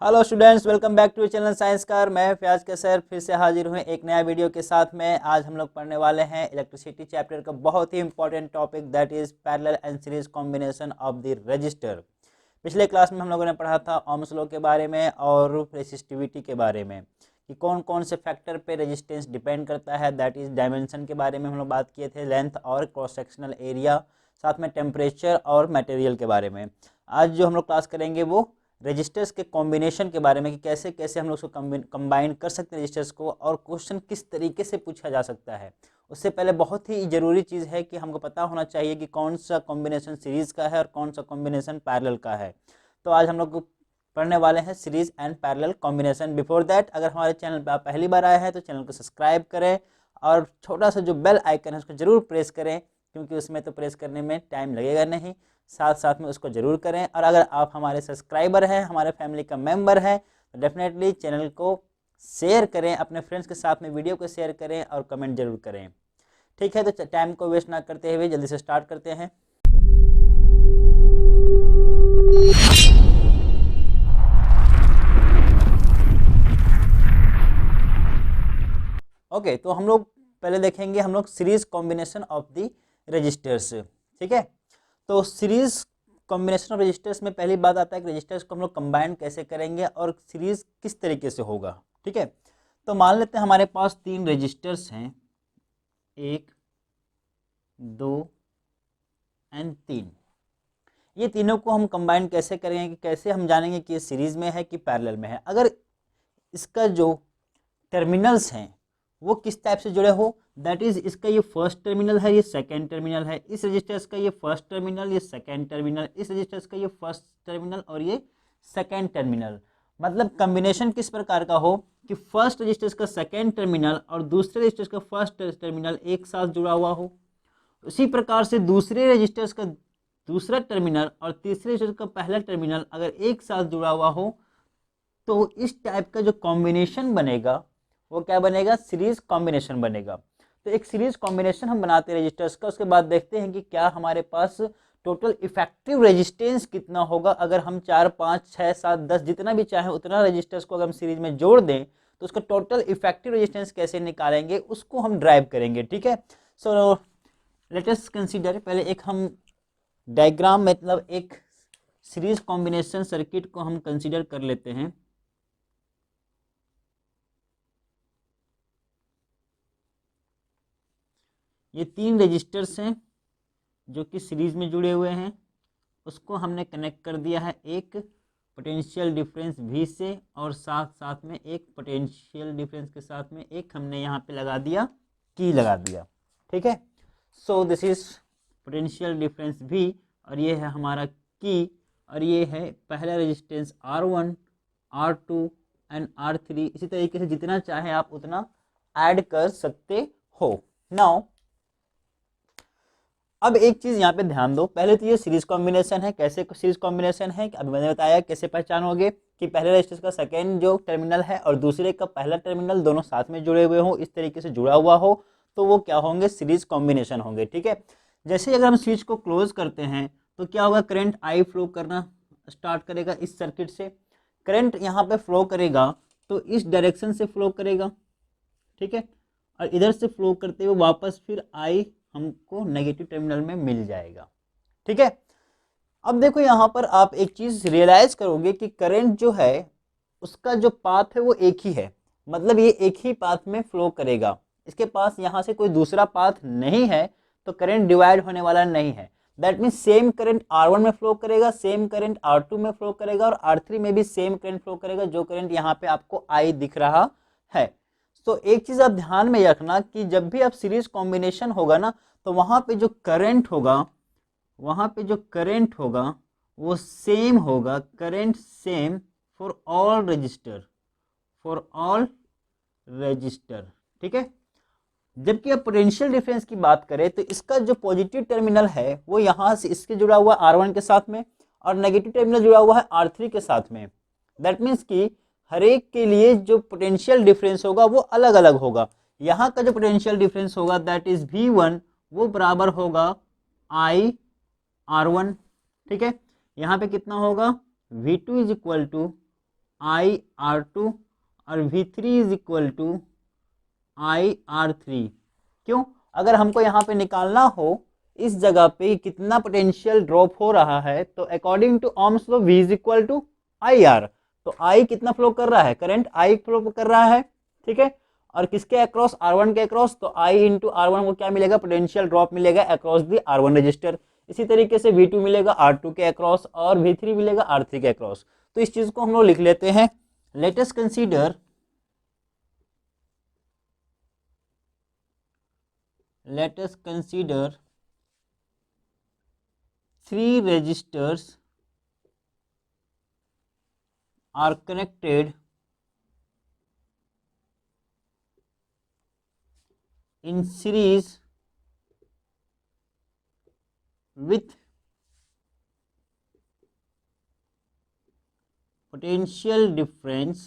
Hello students, welcome back to channel science car. मैं फयाज के sir फिर से हाजिर हूँ एक नया वीडियो के साथ में। आज हम लोग पढ़ने वाले हैं इलेक्ट्रिसिटी चैप्टर का बहुत ही important topic, that is parallel and series combination of the resistor. पिछले क्लास में हम लोगों ने पढ़ा था ओम्स लॉ के बारे में और रेसिस्टिविटी के बारे में कि कौन कौन से फैक्टर पे रेजिस्टेंस डिपेंड करता है, दैट इज डायमेंशन के बारे में हम लोग बात किए थे, लेंथ और क्रॉस सेक्शनल एरिया, साथ में टेम्परेचर और मटेरियल के बारे में। आज जो हम लोग क्लास करेंगे वो रजिस्टर्स के कॉम्बिनेशन के बारे में कि कैसे कैसे हम लोग उसको कंबाइन कर सकते हैं रजिस्टर्स को, और क्वेश्चन किस तरीके से पूछा जा सकता है। उससे पहले बहुत ही ज़रूरी चीज़ है कि हमको पता होना चाहिए कि कौन सा कॉम्बिनेशन सीरीज़ का है और कौन सा कॉम्बिनेशन पैरेलल का है। तो आज हम लोग पढ़ने वाले हैं series and parallel combination. Before that, अगर हमारे चैनल पर आप पहली बार आए हैं तो चैनल को सब्सक्राइब करें और छोटा सा जो बेल आइकन है उसको ज़रूर प्रेस करें, क्योंकि उसमें तो प्रेस करने में टाइम लगेगा नहीं, साथ साथ में उसको ज़रूर करें। और अगर आप हमारे सब्सक्राइबर हैं, हमारे फैमिली का मेंबर हैं, तो डेफिनेटली चैनल को शेयर करें, अपने फ्रेंड्स के साथ में वीडियो को शेयर करें और कमेंट जरूर करें। ठीक है, तो टाइम को वेस्ट ना करते हुए जल्दी से स्टार्ट करते हैं। ओके, तो हम लोग पहले देखेंगे हम लोग series combination of the registers. ठीक है, तो सीरीज कॉम्बिनेशन ऑफ रजिस्टर्स में पहली बात आता है कि रजिस्टर्स को हम लोग कंबाइन कैसे करेंगे और सीरीज किस तरीके से होगा। ठीक है, तो मान लेते हैं हमारे पास तीन रजिस्टर्स हैं, 1, 2 एंड 3। ये तीनों को हम कंबाइन कैसे करेंगे, कि कैसे हम जानेंगे कि ये सीरीज में है कि पैरेलल में है। अगर इसका जो टर्मिनल्स हैं वो किस टाइप से जुड़े हो, दैट इज इसका ये फर्स्ट टर्मिनल है, ये सेकंड टर्मिनल है, इस रजिस्टर्स का ये फर्स्ट टर्मिनल, ये सेकंड टर्मिनल, इस रजिस्टर्स का ये फर्स्ट टर्मिनल और ये सेकंड टर्मिनल। मतलब कॉम्बिनेशन किस प्रकार का हो कि फर्स्ट रजिस्टर्स का सेकंड टर्मिनल और दूसरे रजिस्टर्स का फर्स्ट टर्मिनल एक साथ जुड़ा हुआ हो। उसी प्रकार से दूसरे रजिस्टर्स का दूसरा टर्मिनल और तीसरे रजिस्टर का पहला टर्मिनल अगर एक साथ जुड़ा हुआ हो, तो इस टाइप का जो कॉम्बिनेशन बनेगा वो क्या बनेगा, सीरीज कॉम्बिनेशन बनेगा। तो एक सीरीज कॉम्बिनेशन हम बनाते हैं रजिस्टर्स का, उसके बाद देखते हैं कि क्या हमारे पास टोटल इफेक्टिव रेजिस्टेंस कितना होगा। अगर हम 4, 5, 6, 7, 10 जितना भी चाहे उतना रजिस्टर्स को अगर हम सीरीज में जोड़ दें तो उसका टोटल इफेक्टिव रेजिस्टेंस कैसे निकालेंगे उसको हम ड्राइव करेंगे। ठीक है, सो लेट अस कंसीडर, पहले एक हम डायग्राम मतलब एक सीरीज कॉम्बिनेशन सर्किट को हम कंसीडर कर लेते हैं। ये तीन रजिस्टर्स हैं जो कि सीरीज में जुड़े हुए हैं, उसको हमने कनेक्ट कर दिया है एक पोटेंशियल डिफरेंस V से, और साथ साथ में एक पोटेंशियल डिफरेंस के साथ में एक हमने यहाँ पे लगा दिया, की लगा दिया। ठीक है, so this is potential difference V और ये है हमारा की, और ये है पहला resistance R1, R2 and R3। इसी तरीके से जितना चाहे आप उतना ऐड कर सकते हो। नाउ अब एक चीज यहाँ पे ध्यान दो, पहले तो ये सीरीज कॉम्बिनेशन है। कैसे सीरीज कॉम्बिनेशन है, अभी मैंने बताया कैसे पहचानोगे कि पहले रजिस्टर का सेकेंड जो टर्मिनल है और दूसरे का पहला टर्मिनल दोनों साथ में जुड़े हुए हो, इस तरीके से जुड़ा हुआ हो, तो वो क्या होंगे, सीरीज कॉम्बिनेशन होंगे। ठीक है, जैसे अगर हम स्विच को क्लोज करते हैं तो क्या होगा, करंट आई फ्लो करना स्टार्ट करेगा इस सर्किट से। करंट यहाँ पे फ्लो करेगा तो इस डायरेक्शन से फ्लो करेगा। ठीक है, और इधर से फ्लो करते हुए वापस फिर आई हमको नेगेटिव टर्मिनल में मिल जाएगा। ठीक है, अब देखो यहाँ पर आप एक चीज रियलाइज करोगे कि करंट जो है उसका जो पाथ है वो एक ही है, मतलब ये एक ही पाथ में फ्लो करेगा, इसके पास यहाँ से कोई दूसरा पाथ नहीं है, तो करंट डिवाइड होने वाला नहीं है। That mean same current R1 में फ्लो करेगा, सेम करंट R2 में फ्लो करेगा और R3 में भी सेम करंट फ्लो करेगा, जो करंट यहाँ पे आपको I दिख रहा है। तो एक चीज आप ध्यान में रखना कि जब भी आप सीरीज कॉम्बिनेशन होगा ना, तो वहां पे जो करंट होगा, वहां पे जो करंट होगा वो सेम होगा, current same for all register, for all register. ठीक है, जबकि अब पोटेंशियल डिफरेंस की बात करें तो इसका जो पॉजिटिव टर्मिनल है वो यहाँ से इसके जुड़ा हुआ R1 के साथ में, और नेगेटिव टर्मिनल जुड़ा हुआ है R3 के साथ में। दैट मीन्स कि हर एक के लिए जो पोटेंशियल डिफरेंस होगा वो अलग अलग होगा। यहाँ का जो पोटेंशियल डिफरेंस होगा दैट इज V1, वो बराबर होगा I R1। ठीक है, यहाँ पे कितना होगा, V2 is equal to IR2 और V3 is equal to IR3। क्यों? अगर हमको यहाँ पे निकालना हो इस जगह पे कितना पोटेंशियल ड्रॉप हो रहा है, तो according to ohms law V is equal to IR। तो I कितना फ्लो कर रहा है? करंट I फ्लो कर रहा है, ठीक है। और किसके अक्रॉस? R1 के अक्रॉस। तो I इंटू R1 को क्या मिलेगा? पोटेंशियल ड्रॉप मिलेगा अक्रॉस दी R1 रजिस्टर। इसी तरीके से V2 मिलेगा R2 के अक्रॉस और V3 मिलेगा R3 के अक्रॉस। तो इस चीज को हम लोग लिख लेते हैं। Let us consider three resistors are connected in series with potential difference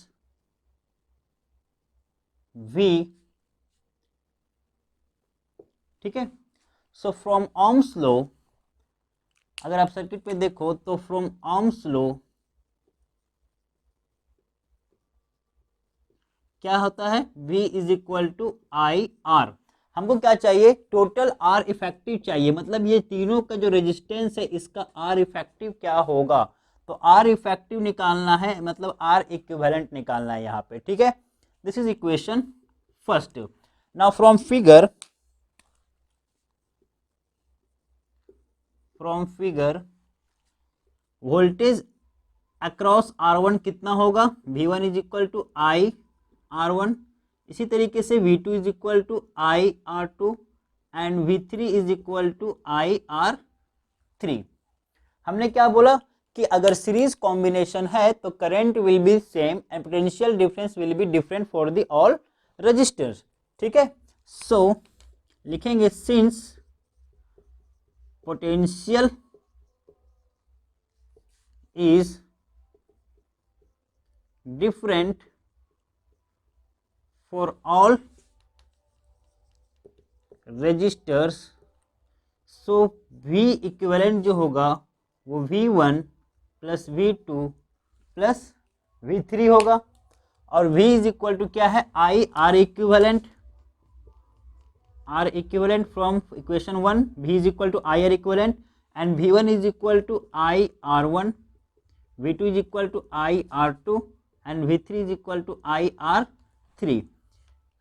V, ठीक है। सो फ्रॉम ohms लॉ, अगर आप सर्किट पे देखो तो फ्रॉम ohms लॉ क्या होता है? V is equal to IR। हमको क्या चाहिए? टोटल R इफेक्टिव चाहिए, मतलब ये तीनों का जो रेजिस्टेंस है इसका R इफेक्टिव क्या होगा। तो R इफेक्टिव निकालना है, मतलब R इक्विवेलेंट निकालना है यहाँ पे, ठीक है। This is equation first. Now from figure voltage across R1 कितना होगा? V1 is equal to IR1। इसी तरीके से V2 is equal to IR2 and V3 is equal to IR3। हमने क्या बोला कि अगर सीरीज कॉम्बिनेशन है तो current will be same and potential difference will be different for the all registers, ठीक है। सो लिखेंगे since potential is different for all registers, so V equivalent जो होगा वो V1 plus V2 plus V3 होगा। और V इज इक्वल टू क्या है? I R equivalent from equation 1, V is equal to I R equivalent and V1 is equal to IR1, V2 is equal to IR2 and V3 is equal to IR3.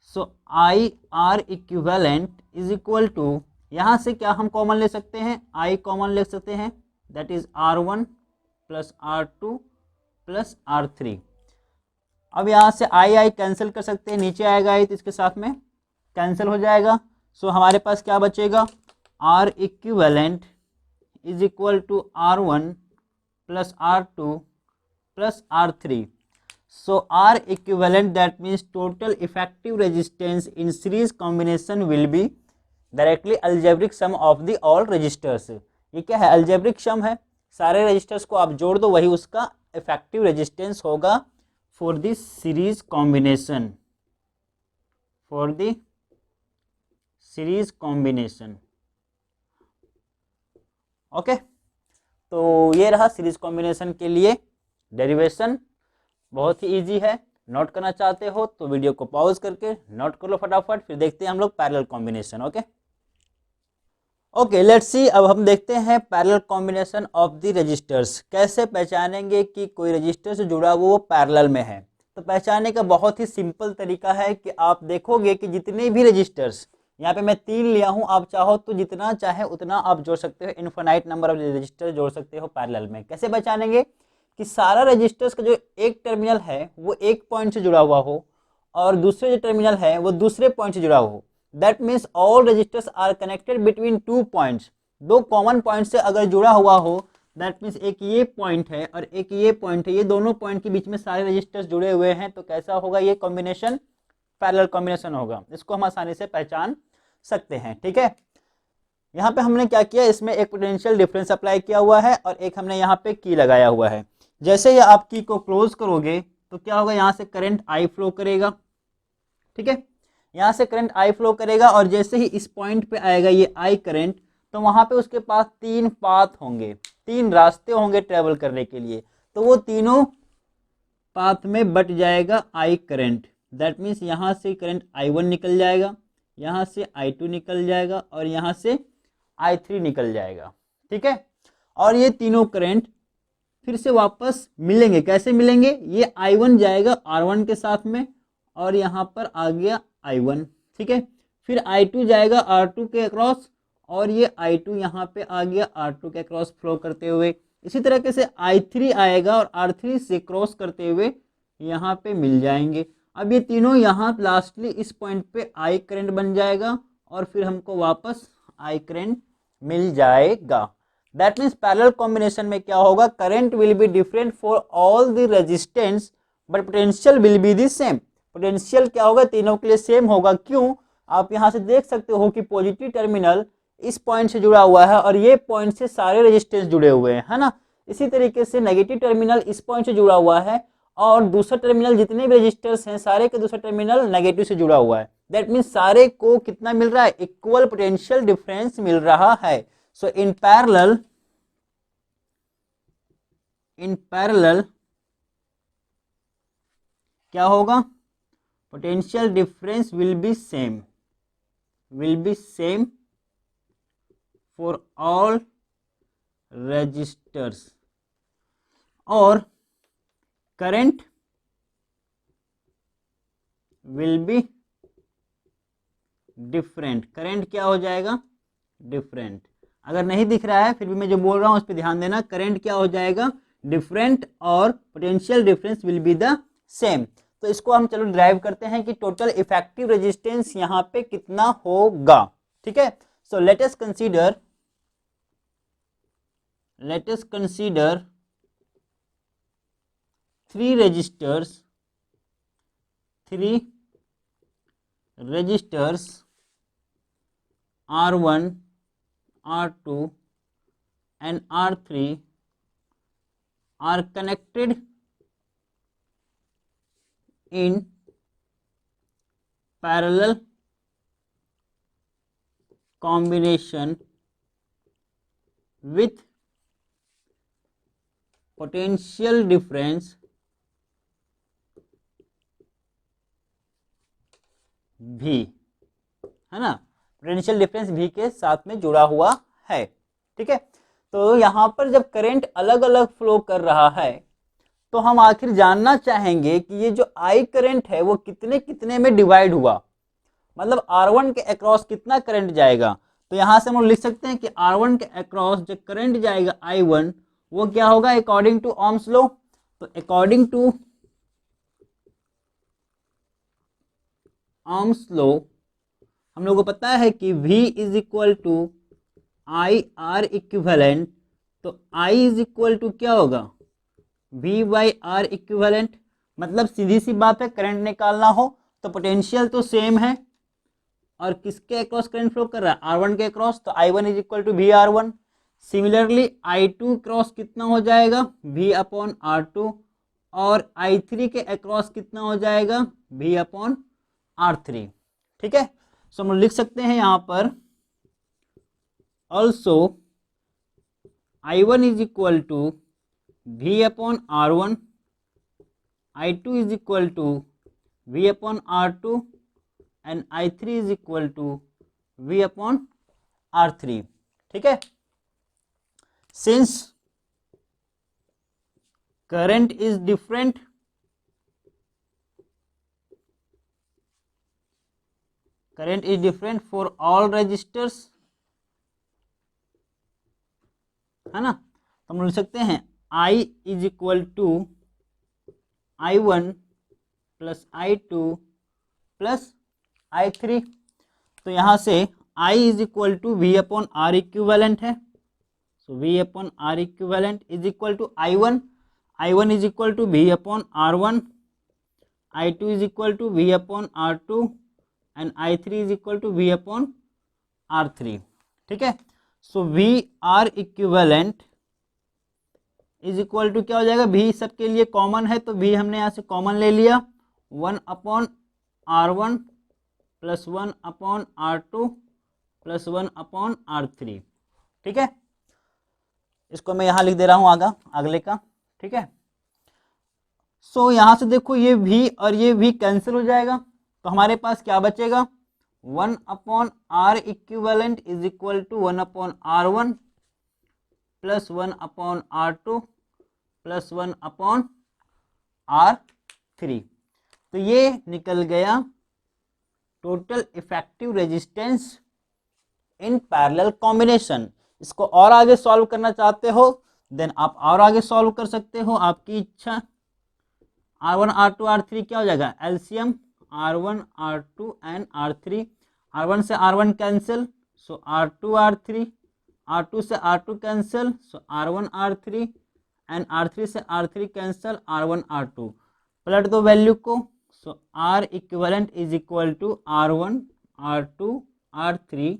So IR equivalent is equal to, यहाँ से क्या हम common ले सकते हैं? I common ले सकते हैं, that is R1 plus R2 plus R3। अब यहाँ से I कैंसिल कर सकते हैं, नीचे आएगा तो इसके साथ में कैंसिल हो जाएगा। सो हमारे पास क्या बचेगा? R equivalent is equal to R1 plus R2 plus R3. So R equivalent, that means total effective resistance in series combination will be directly algebraic sum of the all resistors। ये क्या है? algebraic sum है, सारे registers को आप जोड़ दो, वही उसका इफेक्टिव रेजिस्टेंस होगा for the series combination, okay. तो ये रहा सीरीज कॉम्बिनेशन के लिए डेरिवेशन, बहुत ही इजी है। नोट करना चाहते हो तो वीडियो को पॉज करके नोट कर लो फटाफट, फिर देखते हैं हम लोग parallel combination. Okay let's see. अब हम देखते हैं parallel combination of the registers. कैसे पहचानेंगे कि कोई रजिस्टर से जुड़ा हुआ वो पैरेलल में है? तो पहचानने का बहुत ही सिंपल तरीका है कि आप देखोगे कि जितने भी रजिस्टर्स, यहाँ पे मैं 3 लिया हूँ, आप चाहो तो जितना चाहे उतना आप जोड़ सकते हो, इनफाइनाइट नंबर ऑफ रजिस्टर जोड़ सकते हो पैरेलल में। कैसे पहचानेंगे? कि सारा रजिस्टर्स का जो एक टर्मिनल है वो एक पॉइंट से जुड़ा हुआ हो और दूसरे जो टर्मिनल है वो दूसरे पॉइंट से जुड़ा हुआ हो। That means all registers are connected between 2 points. 2 common point से अगर जुड़ा हुआ हो, दैट मीन्स एक ये पॉइंट है और एक ये पॉइंट है, ये दोनों पॉइंट के बीच में सारे रजिस्टर्स जुड़े हुए हैं, तो कैसा होगा ये कॉम्बिनेशन? पैरेलल कॉम्बिनेशन होगा। इसको हम आसानी से पहचान सकते हैं, ठीक है। यहाँ पे हमने क्या किया, इसमें एक पोटेंशियल डिफरेंस अप्लाई किया हुआ है और एक हमने यहाँ पे की लगाया हुआ है। जैसे ही आप की को क्लोज करोगे तो क्या होगा, यहाँ से करंट आई फ्लो करेगा, ठीक है। यहाँ से करंट आई फ्लो करेगा और जैसे ही इस पॉइंट पे आएगा ये आई करंट, तो वहाँ पे उसके पास 3 पाथ होंगे, 3 रास्ते होंगे ट्रेवल करने के लिए। तो वो तीनों पाथ में बट जाएगा I करंट, दैट मीन्स यहाँ से करंट I1 निकल जाएगा, यहाँ से I2 निकल जाएगा और यहाँ से I3 निकल जाएगा। ठीक है, और ये तीनों करंट फिर से वापस मिलेंगे। कैसे मिलेंगे? ये I1 जाएगा R1 के साथ में और यहाँ पर आ गया I1। ठीक है, फिर I2 जाएगा R2 के अक्रॉस और ये I2 यहाँ पे आ गया R2 के अक्रॉस फ्लो करते हुए। इसी तरीके से I3 आएगा और R3 से क्रॉस करते हुए यहाँ पे मिल जाएंगे। अब ये तीनों यहाँ लास्टली इस पॉइंट पे I करंट बन जाएगा और फिर हमको वापस I करंट मिल जाएगा। दैट मीन्स पैरेलल कॉम्बिनेशन में क्या होगा? Current will be different for all the resistance but potential will be the same. Potential क्या होगा? तीनों के लिए सेम होगा। क्यों? आप यहाँ से देख सकते हो कि पॉजिटिव टर्मिनल इस पॉइंट से जुड़ा हुआ है और ये पॉइंट से सारे रेजिस्टेंस जुड़े हुए हैं, है ना। इसी तरीके से नेगेटिव टर्मिनल इस पॉइंट से जुड़ा हुआ है और दूसरा टर्मिनल जितने भी रेजिस्टर्स हैं सारे के दूसरा टर्मिनल नेगेटिव से जुड़ा हुआ है। दैट मीन्स सारे को कितना मिल रहा है? इक्वल पोटेंशियल डिफरेंस मिल रहा है। सो इन पैरेलल क्या होगा? Potential difference will be same for all resistors और current will be different. Current क्या हो जाएगा? डिफरेंट। अगर नहीं दिख रहा है फिर भी मैं जो बोल रहा हूं उस पर ध्यान देना। करंट क्या हो जाएगा? डिफरेंट और potential difference will be the same. तो इसको हम चलो ड्राइव करते हैं कि टोटल इफेक्टिव रेजिस्टेंस यहाँ पे कितना होगा। ठीक है, so let us consider three resistors R1, R2 and R3 are connected in parallel combination with potential difference भी, है ना। पोटेंशियल डिफरेंस भी के साथ में जुड़ा हुआ है। ठीक है, तो यहाँ पर जब करंट अलग अलग फ्लो कर रहा है तो हम आखिर जानना चाहेंगे कि ये जो I करंट है वो कितने कितने में डिवाइड हुआ, मतलब R1 के अक्रॉस कितना करंट जाएगा। तो यहाँ से हम लिख सकते हैं कि R1 के अक्रॉस जो करंट जाएगा I1 वो क्या होगा? According to Ohm's law. तो अकॉर्डिंग टू ओम्स लॉ हम लोगों को पता है कि V is equal to I R equivalent. तो I इज इक्वल टू क्या होगा? V by R equivalent. मतलब सीधी सी बात है, करंट निकालना हो तो पोटेंशियल तो सेम है और किसके अक्रॉस करंट फ्लो कर रहा है? R1 के अक्रॉस। तो I1 is equal to V R1। Similarly I2 cross कितना हो जाएगा? V अपॉन R2 और I3 के अक्रॉस कितना हो जाएगा? V upon R3। ठीक है, सो हम लिख सकते हैं यहाँ पर also I1 is equal to V upon R1, I2 is equal to V upon R2 and I3 is equal to V upon R3। ठीक है, since current is different for all resistors, है ना। तो हम लिख सकते हैं I is equal to I1 plus I2 plus I3। तो यहाँ से I is equal to V upon R equivalent है। So V upon R equivalent is equal to I1 is equal to V upon R1, I2 is equal to V upon R2 and I3 is equal to V upon R3। ठीक है, so V R equivalent is equal to क्या हो जाएगा? V सबके लिए common है तो V हमने यहाँ से कॉमन ले लिया, 1 upon R1 plus 1 upon R2 plus 1 upon R3। ठीक है, इसको मैं यहाँ लिख दे रहा हूँ अगले का। ठीक है, सो यहाँ से देखो ये v और ये v कैंसिल हो जाएगा, तो हमारे पास क्या बचेगा, 1/r equivalent is equal to 1/r1 plus 1/r2 plus 1/r3। तो ये निकल गया total effective resistance in parallel combination. इसको और आगे सॉल्व करना चाहते हो देन आप और आगे सॉल्व कर सकते हो, आपकी इच्छा। R1 R2 R3 क्या हो जाएगा, LCM R1 R2 and R3। R1 से R1 कैंसिल, सो R2 R3, R2 से R2 cancel, so R1 R3 and R3 से R3 कैंसिल, R1 R2। पलट दो वैल्यू को, so R equivalent is equal to R1 R2 R3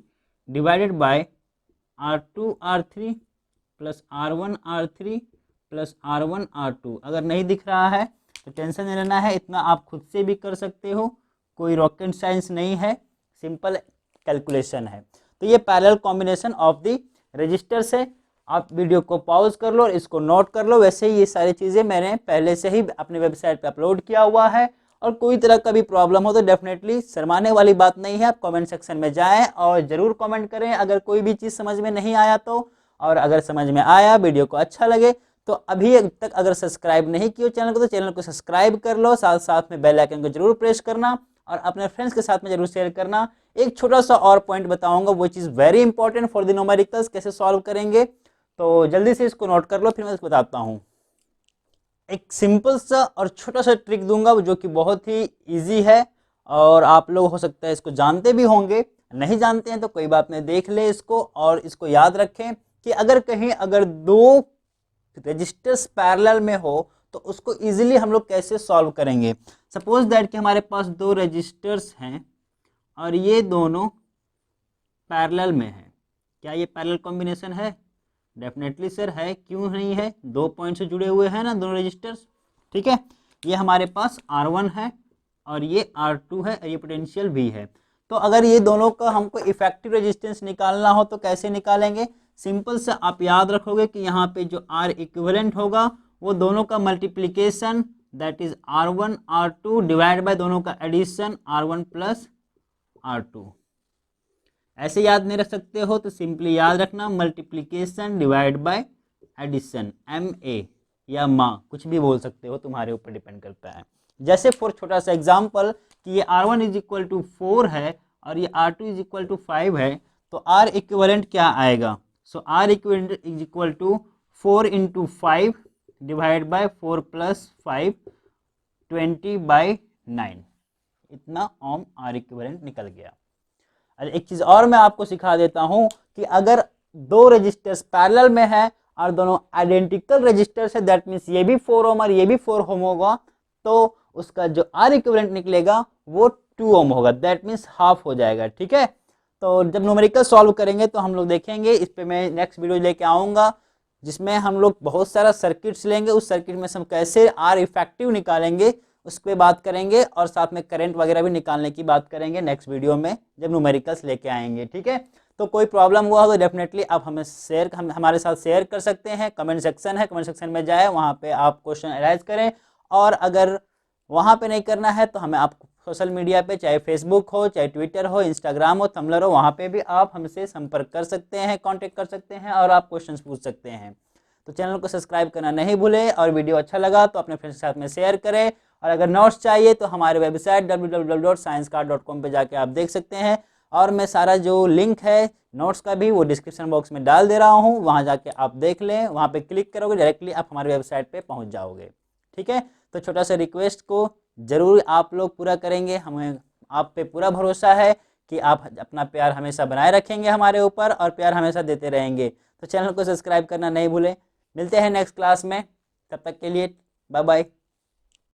divided by R2 R3 plus R1 R3 plus R1 R2। अगर नहीं दिख रहा है तो टेंशन नहीं लेना है, इतना आप खुद से भी कर सकते हो, कोई रॉकेट साइंस नहीं है, सिंपल कैलकुलेशन है। तो ये parallel combination of the resistors है। आप वीडियो को पॉज कर लो और इसको नोट कर लो। वैसे ही ये सारी चीज़ें मैंने पहले से ही अपने वेबसाइट पे अपलोड किया हुआ है, और कोई तरह का भी प्रॉब्लम हो तो डेफिनेटली शर्माने वाली बात नहीं है, आप कमेंट सेक्शन में जाएं और ज़रूर कमेंट करें अगर कोई भी चीज़ समझ में नहीं आया तो। और अगर समझ में आया, वीडियो को अच्छा लगे तो अभी तक अगर सब्सक्राइब नहीं किया चैनल को तो चैनल को सब्सक्राइब कर लो, साथ साथ में बेल आइकन को जरूर प्रेस करना और अपने फ्रेंड्स के साथ में जरूर शेयर करना। एक छोटा सा और पॉइंट बताऊंगा, वो चीज़ very important for the numericals, कैसे सॉल्व करेंगे, तो जल्दी से इसको नोट कर लो, फिर मैं इसको बताता हूँ। एक सिंपल सा और छोटा सा ट्रिक दूंगा जो कि बहुत ही ईजी है, और आप लोग हो सकता है इसको जानते भी होंगे, नहीं जानते हैं तो कोई बात नहीं, देख ले इसको और इसको याद रखें कि अगर कहीं अगर दो रजिस्टर्स पैरेलल में हो तो उसको इजीली हम लोग कैसे सॉल्व करेंगे। सपोज दैट कि हमारे पास दो रजिस्टर्स हैं और ये दोनों पैरेलल में हैं। क्या ये पैरेलल कॉम्बिनेशन है? डेफिनेटली सर है, क्यों नहीं है, दो पॉइंट से जुड़े हुए हैं ना दोनों रजिस्टर्स। ठीक है, ये हमारे पास R1 है और ये R2 है और ये पोटेंशियल V है। तो अगर ये दोनों का हमको इफेक्टिव रेजिस्टेंस निकालना हो तो कैसे निकालेंगे? सिंपल से आप याद रखोगे कि यहाँ पे जो R इक्विवेलेंट होगा वो दोनों का multiplication, that is R1 R2 divide by दोनों का एडिशन R1 प्लस R2। ऐसे याद नहीं रख सकते हो तो सिंपली याद रखना multiplication divide by addition, MA या माँ कुछ भी बोल सकते हो, तुम्हारे ऊपर डिपेंड करता है। जैसे फॉर छोटा सा एग्जांपल कि ये R1 इज इक्वल टू 4 है और ये R2 इज इक्वल टू 5 है, तो R इक्विवेलेंट क्या आएगा? So R equivalent is equal to 4 into 5 divide by 4 plus 5 20/9। इतना ओम R इक्विवेलेंट निकल गया। अच्छा, एक चीज़ और मैं आपको सिखा देता हूँ कि अगर दो रजिस्टर्स पैरेलल में है और दोनों आइडेंटिकल रजिस्टर्स है, दैट मीन्स ये भी 4 ओम और ये भी 4 ओम होगा, तो उसका जो R इक्विवेलेंट निकलेगा वो 2 ओम होगा, दैट मीन्स हाफ हो जाएगा। ठीक है, तो जब न्यूमेरिकल सॉल्व करेंगे तो हम लोग देखेंगे, इस पे मैं नेक्स्ट वीडियो लेके आऊँगा जिसमें हम लोग बहुत सारा सर्किट्स लेंगे, उस सर्किट में से हम कैसे R इफेक्टिव निकालेंगे उस पर बात करेंगे, और साथ में करंट वगैरह भी निकालने की बात करेंगे नेक्स्ट वीडियो में जब न्यूमेरिकल्स लेके आएंगे। ठीक है, तो कोई प्रॉब्लम हुआ हो तो डेफिनेटली आप हमारे साथ शेयर कर सकते हैं। कमेंट सेक्शन है, कमेंट सेक्शन में जाए, वहाँ पे आप क्वेश्चन अराइज करें, और अगर वहाँ पे नहीं करना है तो हमें आप सोशल मीडिया पे, चाहे फेसबुक हो, चाहे ट्विटर हो, इंस्टाग्राम हो, थंबलर हो, वहाँ पे भी आप हमसे संपर्क कर सकते हैं, कांटेक्ट कर सकते हैं और आप क्वेश्चंस पूछ सकते हैं। तो चैनल को सब्सक्राइब करना नहीं भूलें, और वीडियो अच्छा लगा तो अपने फ्रेंड्स के साथ में शेयर करें। और अगर नोट्स चाहिए तो हमारे वेबसाइट www.sciencecart.com पे जाके आप देख सकते हैं, और मैं सारा जो लिंक है नोट्स का भी वो डिस्क्रिप्शन बॉक्स में डाल दे रहा हूँ, वहाँ जाके आप देख लें, वहाँ पे क्लिक करोगे डायरेक्टली आप हमारे वेबसाइट पे पहुँच जाओगे। ठीक है, तो छोटा सा रिक्वेस्ट को ज़रूर आप लोग पूरा करेंगे, हमें आप पे पूरा भरोसा है कि आप अपना प्यार हमेशा बनाए रखेंगे हमारे ऊपर, और प्यार हमेशा देते रहेंगे। तो चैनल को सब्सक्राइब करना नहीं भूलें। मिलते हैं नेक्स्ट क्लास में, तब तक के लिए बाय बाय।